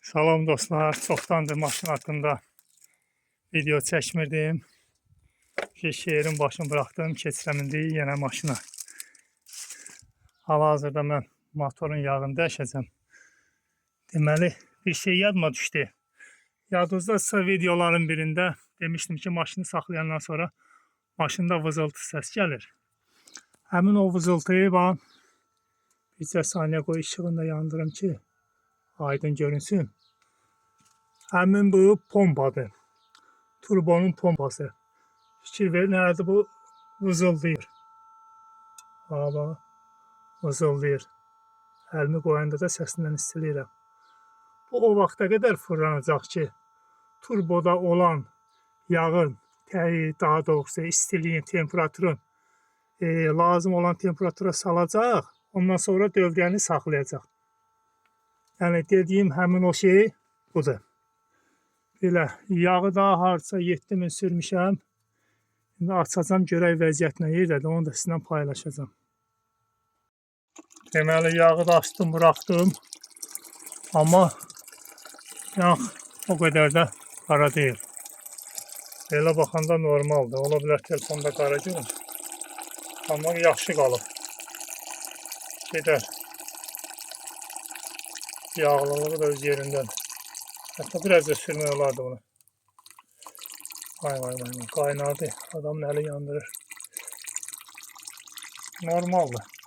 Salam dostlar, çoxdandır maşın haqqında video çəkmirdim. Şehrin başını bıraxdım, keçirəm indi yenə maşına. Hal-hazırda mən motorun yağını dəyişəcəm. Deməli, bir şey yadıma düşdü. Yadınızdadsa videoların birində demişdim ki, maşını saxlayandan sonra maşında vızıltı səs gəlir. Həmin o vızıltıyı bircə saniyə qoy işığını da yandırım ki, aydın görünsün. Həmin bu pompadır. Turbonun pompası. Fikir verin, nədir bu? Vızıldayır. Bax, vızıldayır. Əlimi qoyanda da səsindən istiləyirəm. Bu o vaxta qədər fırlanacaq ki, turboda olan yağın, daha doğrusu istiliyin, temperaturun lazım olan temperatura salacaq. Ondan sonra dövrəni saxlayacaq. Yəni dediyim həmin o şey budur. Belə, yağı da hardasa 7000 sürmüşəm. Şimdi açacağım, görək vəziyyət nə yerdədir, onu da sizinlə paylaşacağım. Deməli, yağı da açdım, bıraxdım. Amma yağ o qədər də qara deyil. Belə baxanda normaldır. Ola bilər telefonda qara görün. Amma yaxşı qalıb. Gedər. Yağlılığı da öz yerindədir. Hətta biraz da sürmək olardı bunu. Vay, qaynardı. Adamın əli yandırır. Normaldır.